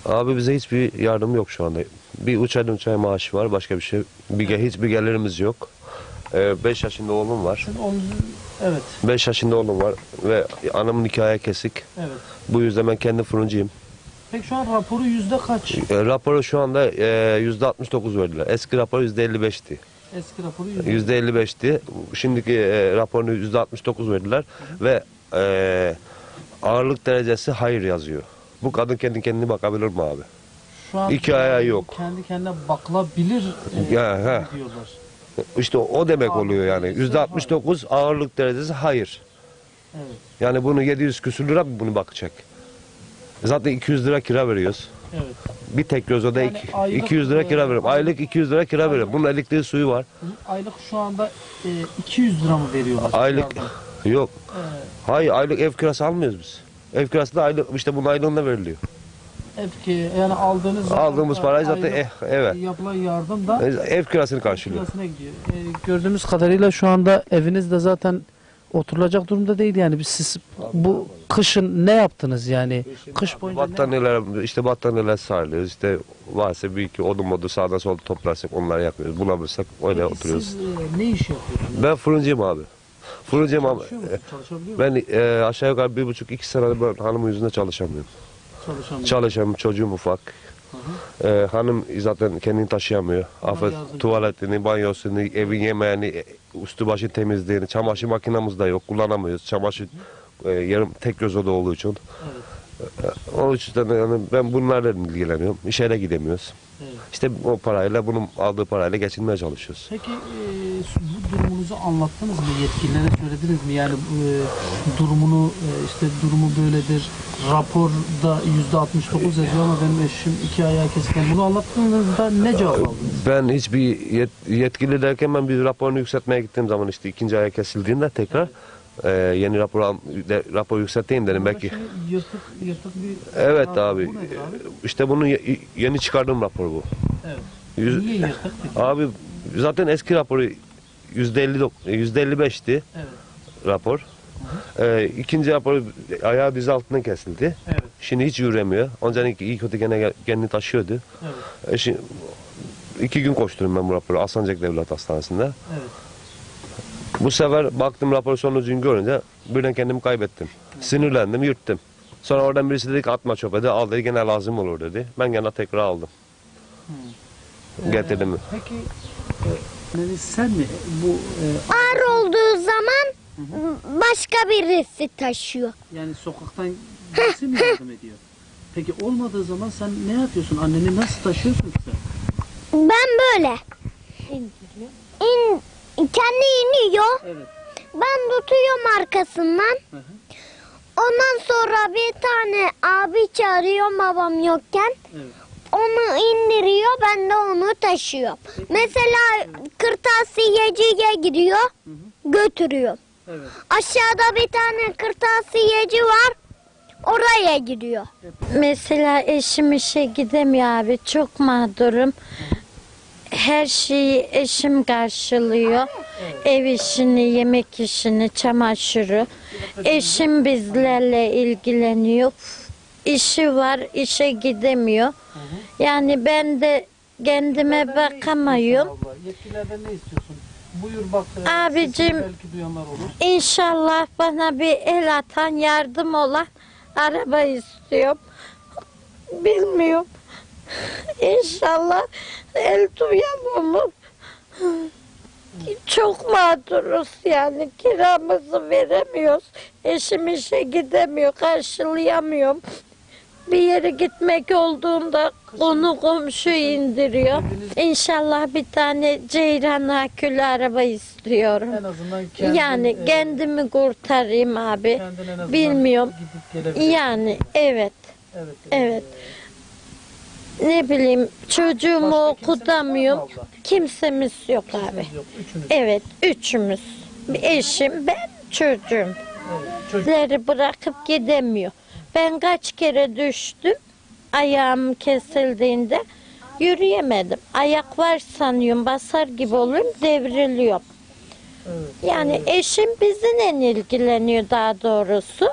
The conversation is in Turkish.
Abi bize hiçbir yardım yok şu anda. Bir üç ay maaşı var, başka bir şey. Hiçbir gelirimiz yok. 5 yaşında oğlum var. Evet. 5 yaşında oğlum var ve anamın hikaye kesik. Evet. Bu yüzden ben kendi fırıncıyım. Peki şu an raporu yüzde kaç? Raporu şu anda %69 verdiler. Eski rapor %55'ti. Eski raporu %55'ti. Şimdiki raporunu %69 verdiler ve ağırlık derecesi hayır yazıyor. Bu kadın kendi kendine bakabilir mi abi? Şu an 2 ayağı yok. kendi kendine bakılabilir diyorlar. İşte o demek oluyor yani. %69 ağırlık derecesi hayır. Evet. Yani bunu 700 küsür lira bunu bakacak. Zaten 200 lira kira veriyoruz. Evet. Bir tek gözoda Yani aylık, 200 lira kira veriyorum. Aylık 200 lira kira veriyorum. Bunun elektriği suyu var. Aylık şu anda 200 lira mı veriyorlar? Aylık yok. Evet. Hayır, aylık ev kirası almıyoruz biz. Ev kirası da aylık, işte bunun aylığında veriliyor. Yani aldığımız parayı zaten evet. Yapılan yardım da Ev kirasını karşılıyor. kirasına gidiyor. Gördüğümüz kadarıyla şu anda eviniz de zaten oturulacak durumda değil yani. Siz bu kışın ne yaptınız yani? Kış boyunca Battaniyeler sarılıyoruz. İşte varsa bir iki odun sağdan solda toplarsak onları yakıyoruz. Bulamırsak öyle oturuyoruz. Siz ne iş yapıyorsunuz? Ben fırıncıyım abi. Fırıncıyım abi. Çalışabiliyor musun? Ben aşağı yukarı 1,5-2 senedir ben hanımın yüzünde çalışamıyorum. Çalışamıyorum. Çocuğum ufak. Hanım zaten kendini taşıyamıyor. Tuvaletini, banyosunu, evin yemeğini, üstü başı temizliğini, çamaşır makinamız da yok. Kullanamıyoruz. Çamaşır yarım tek göz oda olduğu için. Evet. O yüzden yani ben bunlarla ilgileniyorum. İşe de gidemiyoruz. Evet. İşte o parayla, bunun aldığı parayla geçinmeye çalışıyoruz. Peki bu durumunuzu anlattınız mı? Yetkililere söylediniz mi? Yani durumu böyledir. Raporda %69 yazıyor ama benim eşim 2 ayağı kesken. Bunu anlattığınızda ne cevap aldınız? Ben hiçbir yetkili derken ben bir raporunu yükseltmeye gittiğim zaman işte 2. ayağı kesildiğinde tekrar yeni rapor yükselteyim dedim belki. Yırtık bir Evet rapor. abi. Bu nedir abi? İşte bunu yeni çıkardığım rapor bu. Evet. Niye yırtık? Abi zaten eski raporu %55'ti Evet. rapor. 2. rapor ayağı diz altından kesildi. Evet. Şimdi hiç yürüyemiyor. Ondan iyi kötü gene kendini taşıyordu. Evet. Şimdi 2 gün koşturdum ben bu raporu Alsancak Devlet Hastanesi'nde. Evet. Bu sefer baktım rapor sonucunu görünce birden kendimi kaybettim. Sinirlendim, yırttım. Sonra oradan birisi dedi ki atma çöpe de al dedi, gene lazım olur dedi. Ben gene tekrar aldım. Getirdim. Peki sen mi bu Ağır olduğu zaman başka birisi taşıyor. yani sokaktan birisi mi yardım ediyor? Peki olmadığı zaman sen ne yapıyorsun? Anneni nasıl taşıyorsun ki sen? Ben böyle. Kendi iniyor. Evet. Ben tutuyorum arkasından. Hı hı. Ondan sonra bir tane abi çağırıyor babam yokken. Evet. Onu indiriyor, ben de onu taşıyorum. Mesela kırtasiyeciye gidiyor, götürüyor. Evet. Aşağıda bir tane kırtasiyeci var, oraya gidiyor. Mesela eşim işe gidemiyor abi. Çok mağdurum. Her şeyi eşim karşılıyor. Ev işini, yemek işini, çamaşırı. Eşim bizlerle ilgileniyor. İşi var, işe gidemiyor. Yani ben de kendime bakamıyorum. Yetkililerden ne istiyorsun? Buyur bak. Abicim, belki duyanlar olur. İnşallah bana bir el atan, yardım olan araba istiyorum. Bilmiyorum. İnşallah el duyan olur. Çok mağduruz yani, kiramızı veremiyoruz. Eşim işe gidemiyor, karşılayamıyorum. Bir yere gitmek olduğunda onu komşu indiriyor. İnşallah bir tane ceyran akülü araba istiyorum. En azından Yani kendimi kurtarayım abi. kendin en azından Bilmiyorum. gidip gelebilirsin. Yani evet. Evet. Evet. Ne bileyim, çocuğumu Başka kimseniz okutamıyorum. var mı abla? Kimsemiz yok abi. Kimseniz yok. Üçünüz. Evet, üçümüz. Eşim, ben, çocuğum. Evet. Çocuk. Bizleri bırakıp gidemiyor. Ben kaç kere düştüm. Ayağım kesildiğinde yürüyemedim. Ayak var sanıyorum, basar gibi oluyorum, devriliyorum. Evet. Yani eşim bizimle ilgileniyor daha doğrusu.